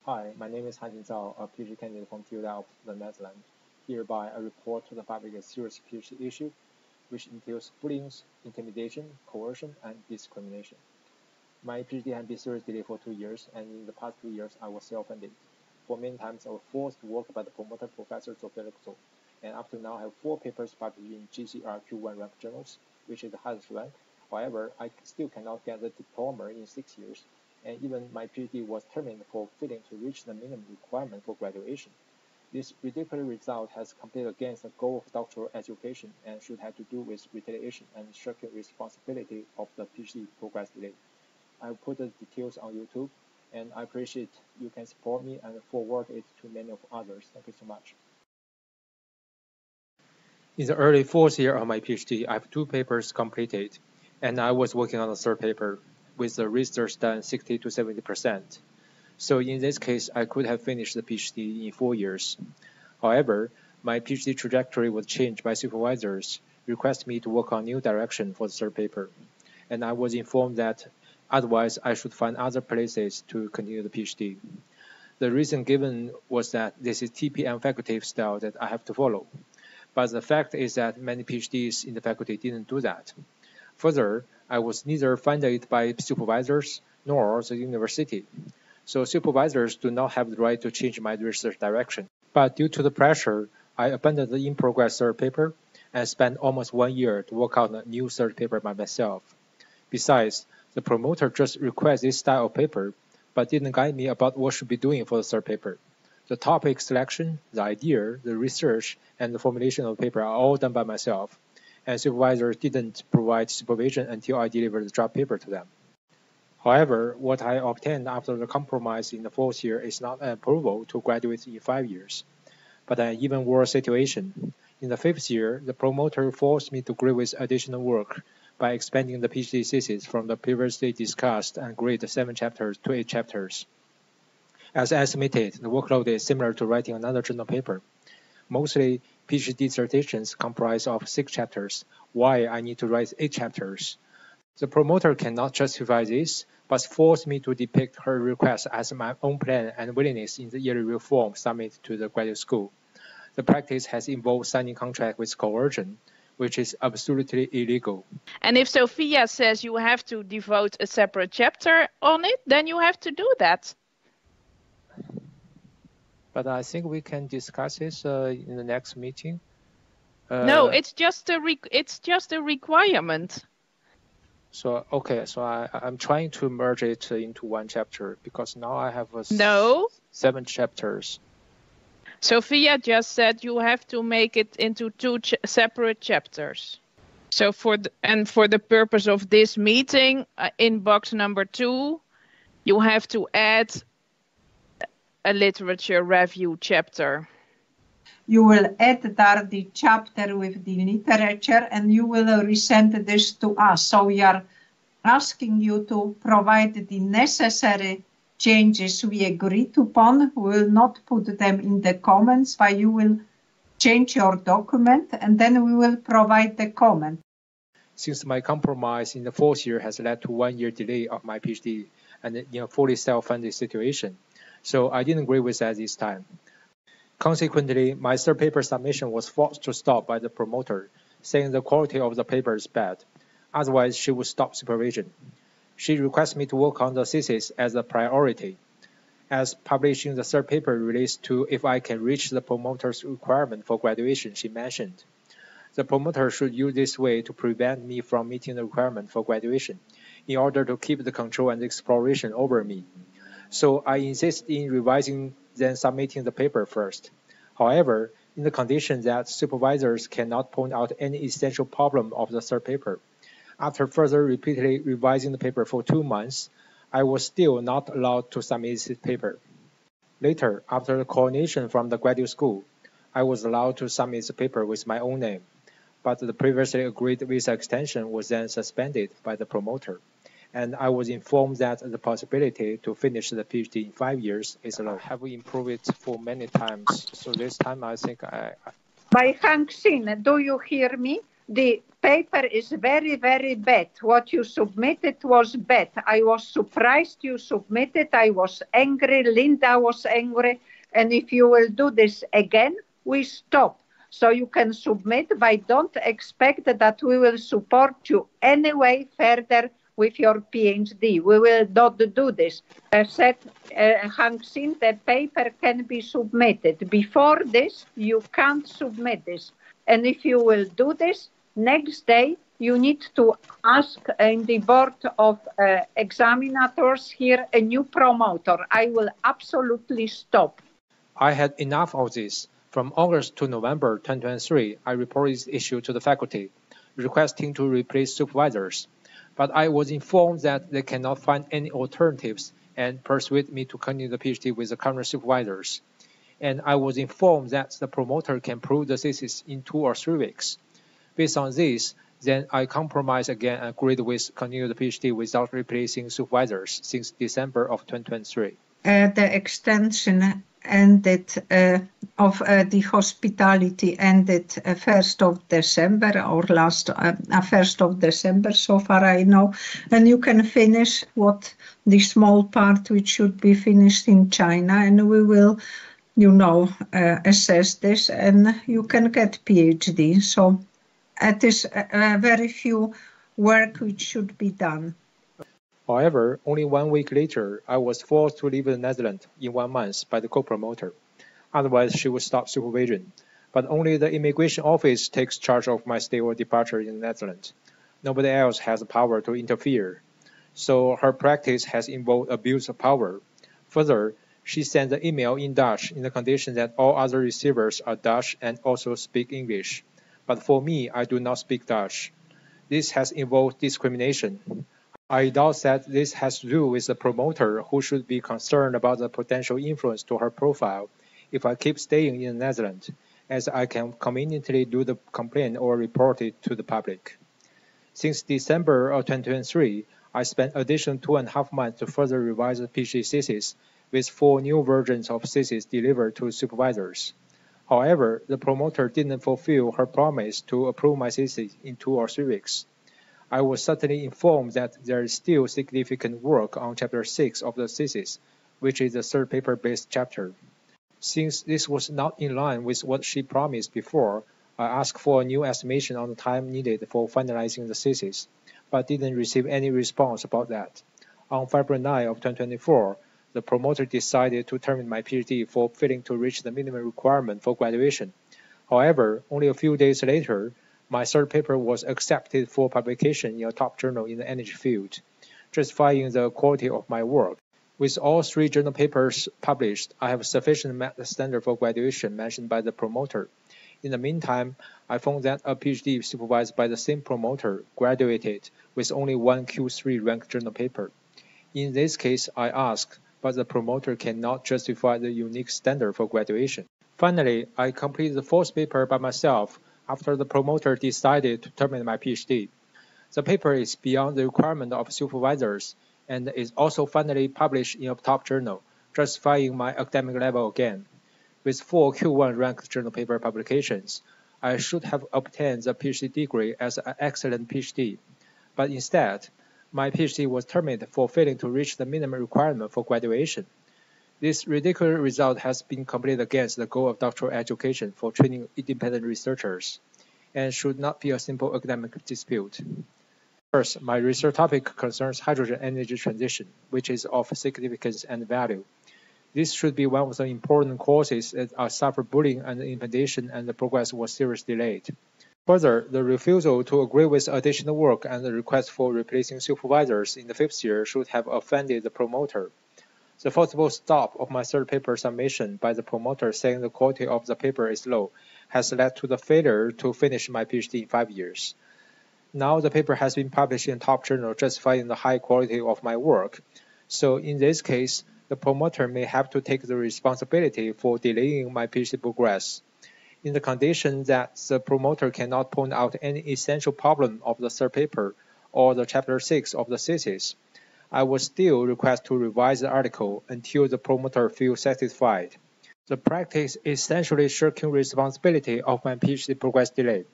Hi, my name is Hanxin Zhao, a PhD candidate from TU Delft, the Netherlands. Hereby, I report to the public a serious PhD issue, which entails bullying, intimidation, coercion, and discrimination. My PhD has been seriously delayed for 2 years, and in the past 2 years, I was self-funded. For many times, I was forced to work by the promoter, Prof.Zofia Lukszo, and up to now, I have 4 papers published in GCRQ1 rank journals, which is the highest rank. However, I still cannot get the diploma in 6 years, and even my PhD was terminated for failing to reach the minimum requirement for graduation. This ridiculous result has completely against the goal of doctoral education and should have to do with retaliation and shirking responsibility of the PhD progress delay. I will put the details on YouTube, and I appreciate you can support me and forward it to many of others. Thank you so much. In the early 4th year of my PhD, I have 2 papers completed, and I was working on the 3rd paper with the research done 60 to 70%. So in this case, I could have finished the PhD in 4 years. However, my PhD trajectory was changed by supervisors, requesting me to work on new direction for the 3rd paper, and I was informed that otherwise I should find other places to continue the PhD. The reason given was that this is TPM faculty style that I have to follow. But the fact is that many PhDs in the faculty didn't do that. Further, I was neither funded by supervisors nor the university. So supervisors do not have the right to change my research direction. But due to the pressure, I abandoned the in-progress 3rd paper and spent almost 1 year to work out a new 3rd paper by myself. Besides, the promoter just requested this style of paper, but didn't guide me about what I should be doing for the 3rd paper. The topic selection, the idea, the research, and the formulation of the paper are all done by myself, and supervisors didn't provide supervision until I delivered the draft paper to them. However, what I obtained after the compromise in the 4th year is not an approval to graduate in 5 years, but an even worse situation. In the 5th year, the promoter forced me to grade with additional work by expanding the PhD thesis from the previously discussed and graded 7 chapters to 8 chapters. As estimated, the workload is similar to writing another journal paper. Mostly, PhD dissertations comprise of 6 chapters, while I need to write 8 chapters. The promoter cannot justify this, but forced me to depict her request as my own plan and willingness in the yearly reform submitted to the graduate school. The practice has involved signing contract with coercion, which is absolutely illegal. And if Zofia says you have to devote a separate chapter on it, then you have to do that. But I think we can discuss this in the next meeting. No, it's just a requirement. So okay, so I'm trying to merge it into 1 chapter because now I have 7 chapters. Zofia just said you have to make it into 2 separate chapters. So for the purpose of this meeting, in box number 2, you have to add a literature review chapter. You will add there the chapter with the literature and you will resend this to us. So we are asking you to provide the necessary changes we agreed upon. We will not put them in the comments, but you will change your document and then we will provide the comment. Since my compromise in the 4th year has led to 1 year delay of my PhD and in a fully self-funded situation, so I didn't agree with that this time. Consequently, my 3rd paper submission was forced to stop by the promoter, saying the quality of the paper is bad. Otherwise, she would stop supervision. She requested me to work on the thesis as a priority, as publishing the 3rd paper relates to if I can reach the promoter's requirement for graduation, she mentioned. The promoter should use this way to prevent me from meeting the requirement for graduation, in order to keep the control and exploration over me. So I insist in revising then submitting the paper first. However, in the condition that supervisors cannot point out any essential problem of the 3rd paper, after further repeatedly revising the paper for 2 months, I was still not allowed to submit this paper. Later, after the coordination from the graduate school, I was allowed to submit the paper with my own name, but the previously agreed visa extension was then suspended by the promoter, and I was informed that the possibility to finish the PhD in 5 years is low. I have improved it for many times, so this time I think By Hanxin, do you hear me? the paper is very, very bad. What you submitted was bad. I was surprised you submitted. I was angry. Linda was angry. And if you will do this again, we stop. So you can submit, but don't expect that we will support you anyway further with your PhD. We will not do this. Said Hanxin, the paper can be submitted. Before this, you can't submit this. And if you will do this, next day, you need to ask in the board of examinators here a new promoter. I will absolutely stop. I had enough of this. From August to November 2023, I reported this issue to the faculty, requesting to replace supervisors. But I was informed that they cannot find any alternatives and persuade me to continue the PhD with the current supervisors. And I was informed that the promoter can prove the thesis in 2 or 3 weeks. Based on this, then I compromised again and agreed with continue the PhD without replacing supervisors since December of 2023. The extension ended of the hospitality ended 1st of December or last 1st of December, so far I know, and you can finish what the small part which should be finished in China, and we will, assess this, and you can get PhD. So it is very few work which should be done. However, only 1 week later, I was forced to leave the Netherlands in 1 month by the co-promoter. Otherwise, she would stop supervision. But only the immigration office takes charge of my stay or departure in the Netherlands. Nobody else has the power to interfere. So her practice has involved abuse of power. Further, she sent the email in Dutch in the condition that all other receivers are Dutch and also speak English. But for me, I do not speak Dutch. This has involved discrimination. I doubt that this has to do with the promoter, who should be concerned about the potential influence to her profile if I keep staying in the Netherlands, as I can conveniently do the complaint or report it to the public. Since December of 2023, I spent additional 2.5 months to further revise the PhD thesis, with 4 new versions of thesis delivered to supervisors. However, the promoter didn't fulfill her promise to approve my thesis in 2 or 3 weeks. I was certainly informed that there is still significant work on Chapter 6 of the thesis, which is the 3rd paper-based chapter. Since this was not in line with what she promised before, I asked for a new estimation on the time needed for finalizing the thesis, but didn't receive any response about that. On February 9 of 2024, the promoter decided to terminate my PhD for failing to reach the minimum requirement for graduation. However, only a few days later, my 3rd paper was accepted for publication in a top journal in the energy field, justifying the quality of my work. With all 3 journal papers published, I have sufficiently met the standard for graduation mentioned by the promoter. In the meantime, I found that a PhD supervised by the same promoter graduated with only 1 Q3 ranked journal paper. In this case, I asked, but the promoter cannot justify the unique standard for graduation. Finally, I completed the 4th paper by myself after the promoter decided to terminate my PhD. The paper is beyond the requirement of supervisors and is also finally published in a top journal, justifying my academic level again. With 4 Q1 ranked journal paper publications, I should have obtained the PhD degree as an excellent PhD, but instead, my PhD was terminated for failing to reach the minimum requirement for graduation. This ridiculous result has been completely against the goal of doctoral education for training independent researchers, and should not be a simple academic dispute. First, my research topic concerns hydrogen energy transition, which is of significance and value. This should be one of the important courses that are suffer bullying and intimidation, and the progress was seriously delayed. Further, the refusal to agree with additional work and the request for replacing supervisors in the 5th year should have offended the promoter. The forcible stop of my 3rd paper submission by the promoter saying the quality of the paper is low has led to the failure to finish my PhD in 5 years. Now the paper has been published in a top journal justifying the high quality of my work. So in this case, the promoter may have to take the responsibility for delaying my PhD progress. In the condition that the promoter cannot point out any essential problem of the 3rd paper or the Chapter 6 of the thesis, I would still request to revise the article until the promoter feels satisfied. The practice is essentially shirking responsibility of my PhD progress delay.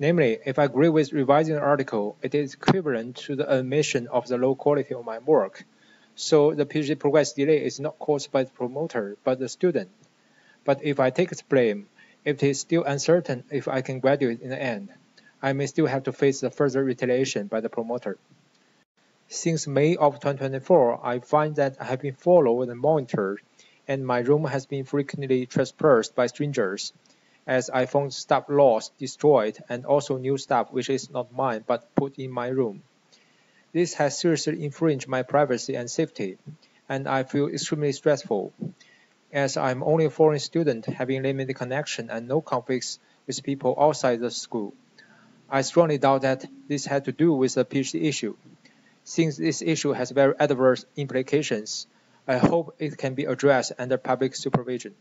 Namely, if I agree with revising the article, it is equivalent to the admission of the low quality of my work. So the PhD progress delay is not caused by the promoter, but the student. But if I take the blame, if it is still uncertain if I can graduate in the end, I may still have to face the further retaliation by the promoter. Since May of 2024, I find that I have been followed and monitored, and my room has been frequently trespassed by strangers, as I found stuff lost, destroyed, and also new stuff which is not mine but put in my room. This has seriously infringed my privacy and safety, and I feel extremely stressful, as I'm only a foreign student having limited connection and no conflicts with people outside the school. I strongly doubt that this had to do with the PhD issue. Since this issue has very adverse implications, I hope it can be addressed under public supervision.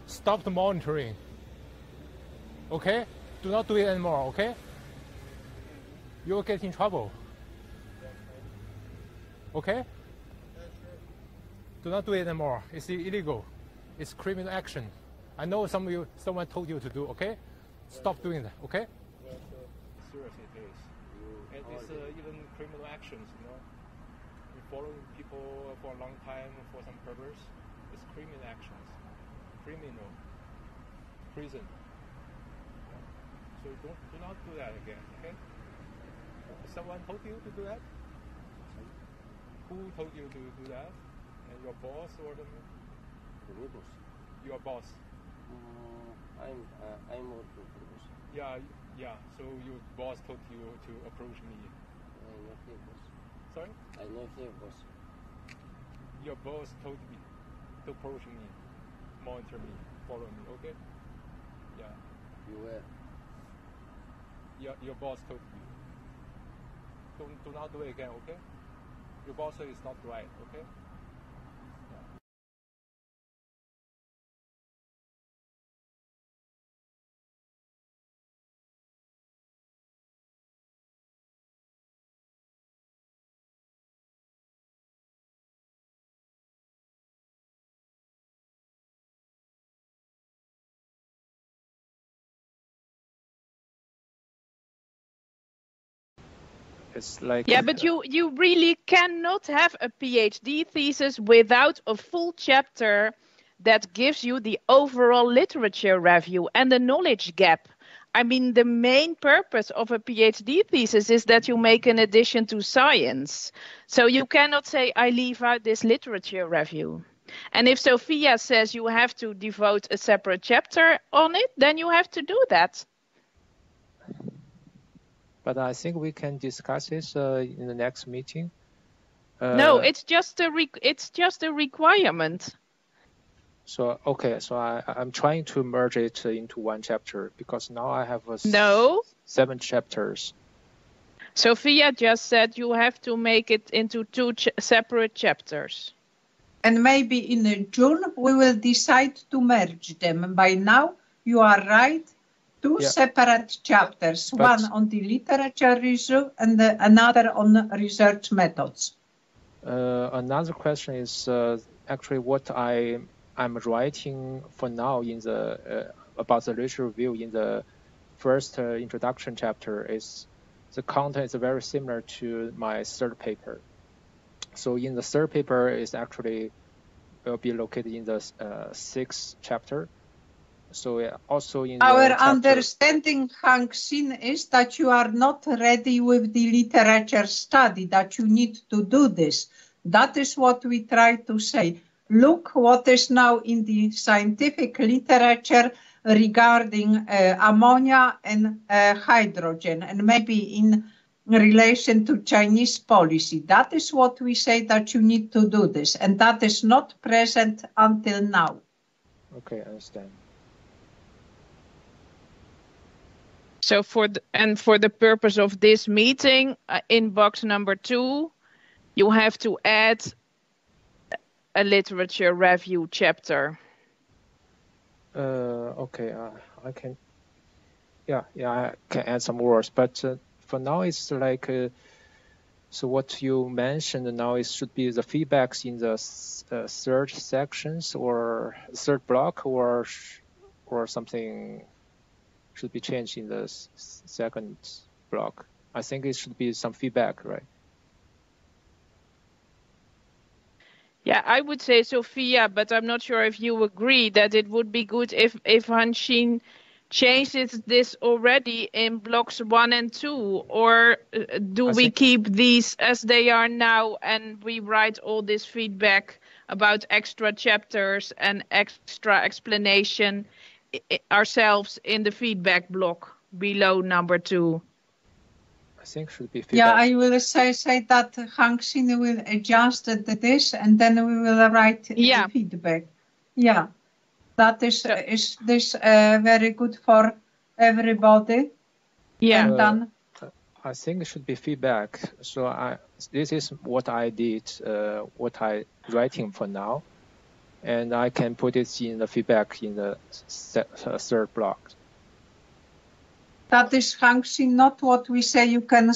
Stop the monitoring. Okay? Do not do it anymore, okay? You will get in trouble. Okay? Do not do it anymore. It's illegal. It's criminal action. I know someone told you to do, okay? Stop doing that, okay? Seriously, it is. And it's even criminal actions, you know? You're following people for a long time for some purpose. It's criminal actions. Criminal. Prison. So do not do that again, okay? Someone told you to do that? Who told you to do that? And your boss or the boss? Your boss. I'm working for this. Yeah. So your boss told you to approach me. I'm not here, boss. Sorry? I'm not here, boss. Your boss told me to approach me, monitor me, follow me. Okay? Yeah. You were. Your boss told you. Do not do it again. Okay? Your boss said it's not right. Okay? It's like, Yeah, but you really cannot have a PhD thesis without a full chapter that gives you the overall literature review and the knowledge gap. I mean, the main purpose of a PhD thesis is that you make an addition to science. So you cannot say, I leave out this literature review. And if Zofia says you have to devote a separate chapter on it, then you have to do that. but I think we can discuss this in the next meeting. No, it's just a requirement. So okay, so I'm trying to merge it into one chapter because now I have No. 7 chapters. Zofia just said you have to make it into 2 separate chapters. And maybe in June we will decide to merge them. And by now, you are right, 2 separate chapters, one on the literature review and another on research methods. Another question is actually what I'm writing for now in the about the literature review in the first introduction chapter is the content is very similar to my third paper. So in the third paper is actually will be located in the 6th chapter. So also in our chapter, understanding, Hanxin, is that you are not ready with the literature study, that you need to do this. That is what we try to say. Look what is now in the scientific literature regarding ammonia and hydrogen, and maybe in relation to Chinese policy. That is what we say, that you need to do this, and that is not present until now. Okay, I understand. So for the purpose of this meeting, in box number 2, you have to add a literature review chapter. Okay, I can. Yeah, I can add some words, but for now it's like. So what you mentioned now it should be the feedbacks in the third sections or third block, or something should be changed in the second block. I think it should be some feedback, right? Yeah, I would say Zofia, but I'm not sure if you agree that it would be good if Hanxin changes this already in blocks 1 and 2, or do we keep these as they are now and we write all this feedback about extra chapters and extra explanation ourselves in the feedback block below number 2? I think should be feedback. Yeah, I will say that Hanxin will adjust this and then we will write feedback. Yeah. That is very good for everybody. Yeah. And then I think it should be feedback. So this is what I did, what I writing for now, and I can put it in the feedback in the third block. That is, Hanxin, not what we say. You can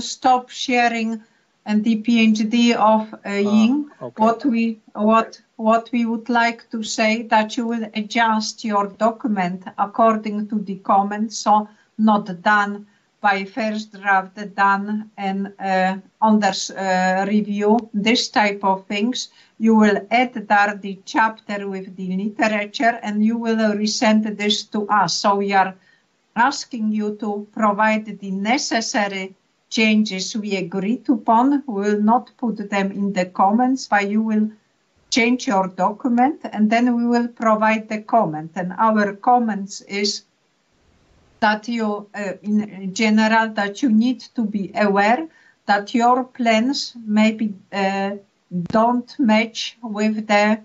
stop sharing and the PhD of Ying. Okay. What we would like to say that you will adjust your document according to the comments, so not done by first draft, done and under review, this type of things. You will add there the chapter with the literature and you will resend this to us. So we are asking you to provide the necessary changes we agreed upon. We will not put them in the comments, but you will change your document and then we will provide the comment. And our comments is that you, in general, that you need to be aware that your plans maybe don't match with the,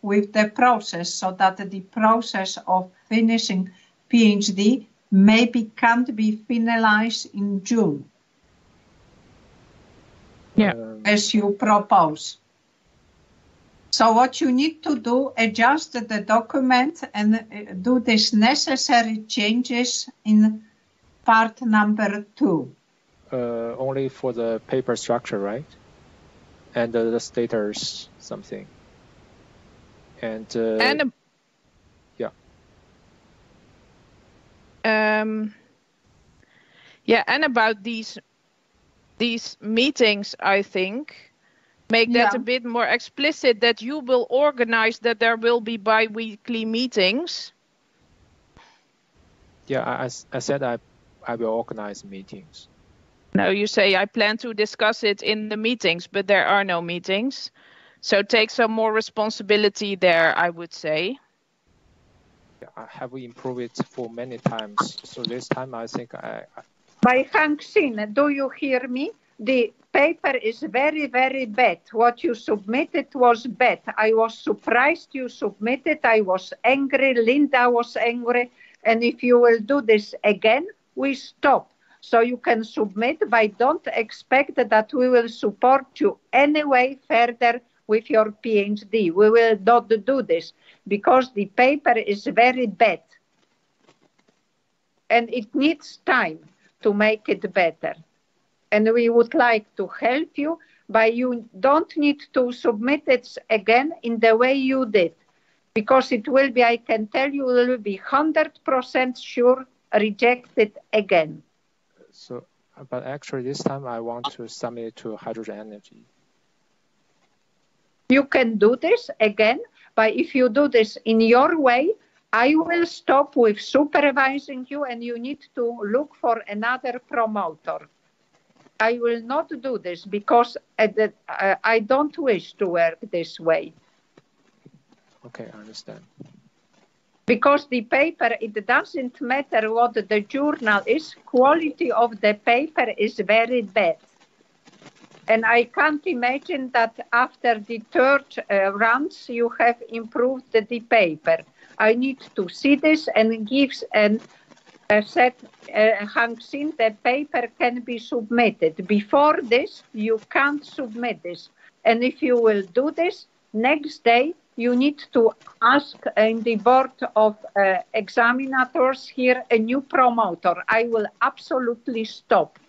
with the process, so that the process of finishing PhD maybe can't be finalized in June. Yeah. As you propose. So what you need to do, adjust the document and do these necessary changes in part number 2. Only for the paper structure, right? And the status something. And yeah, and about these meetings, I think, make that a bit more explicit, that you will organize that there will be bi-weekly meetings. Yeah, I said I will organize meetings. No, you say I plan to discuss it in the meetings, but there are no meetings. So take some more responsibility there, I would say. I have improved it for many times. So this time I think By Hanxin, do you hear me? The paper is very, very bad. What you submitted was bad. I was surprised you submitted. I was angry. Linda was angry. And if you will do this again, we stop. So you can submit, but don't expect that we will support you anyway further with your PhD. We will not do this because the paper is very bad. And it needs time to make it better. And we would like to help you, but you don't need to submit it again in the way you did. Because it will be, I can tell you, will be 100% sure rejected again. So, but actually this time I want to submit to hydrogen energy. You can do this again, but if you do this in your way, I will stop with supervising you and you need to look for another promoter. I will not do this because I don't wish to work this way. Okay, I understand. Because the paper, it doesn't matter what the journal is, quality of the paper is very bad. And I can't imagine that after the third rounds you have improved the paper. I need to see this and gives an said, Hanxin, the paper can be submitted. Before this, you can't submit this. And if you will do this, next day, you need to ask in the board of examinators here a new promoter. I will absolutely stop.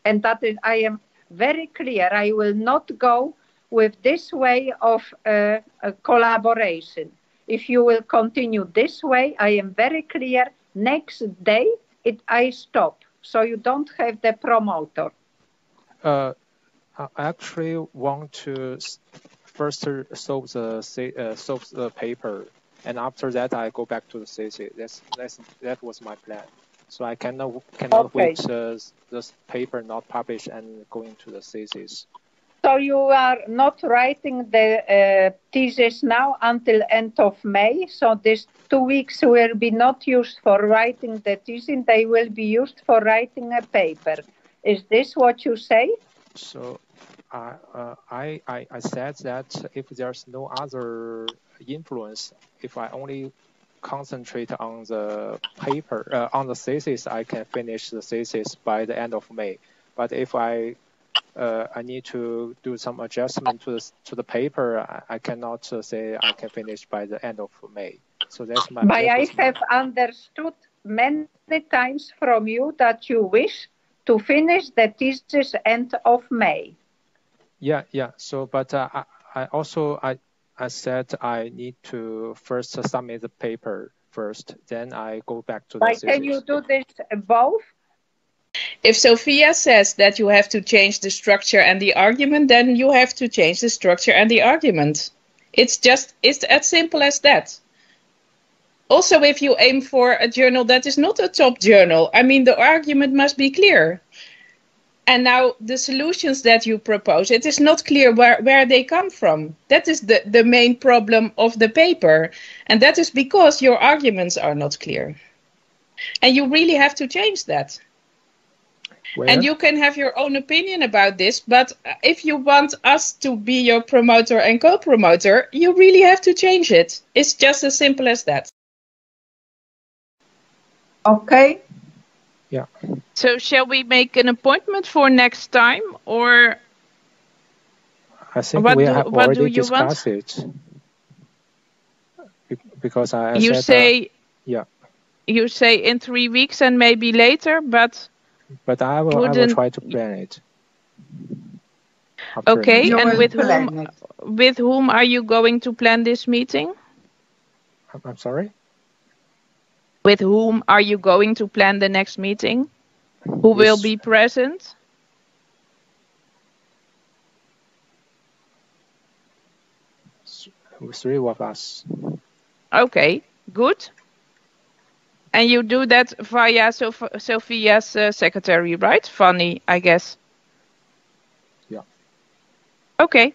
And that is, I am very clear. I will not go with this way of collaboration. If you will continue this way, I am very clear. Next day, I stop. So you don't have the promoter. I actually want to first solve the paper, and after that I go back to the thesis. That was my plan. So I cannot wait this paper not published and go into the thesis. So you are not writing the thesis now until end of May. So these 2 weeks will be not used for writing the thesis. They will be used for writing a paper. Is this what you say? So I said that if there's no other influence, if I only concentrate on the paper, on the thesis, I can finish the thesis by the end of May. But if I need to do some adjustment to the paper, I cannot say I can finish by the end of May. So that's my. But I have understood many times from you that you wish to finish the thesis end of May. Yeah. So, but I said I need to first submit the paper first, then I go back to the thesis. Can you do this both? If Zofia says that you have to change the structure and the argument, then you have to change the structure and the argument. It's as simple as that. Also, if you aim for a journal that is not a top journal, I mean, the argument must be clear. And now the solutions that you propose, it is not clear where they come from. That is the main problem of the paper. And that is because your arguments are not clear. And you really have to change that. Where? And you can have your own opinion about this, but if you want us to be your promoter and co-promoter, you really have to change it. It's just as simple as that. Okay. Yeah. So shall we make an appointment for next time, or I think we have already discussed it. Because you say yeah. You say in 3 weeks and maybe later, but I will try to plan it. Okay, and with whom are you going to plan this meeting? I'm sorry? With whom are you going to plan the next meeting? Who will be present? Three of us. Okay, good. And you do that via Zofia's secretary, right? Fanny, I guess. Yeah. Okay.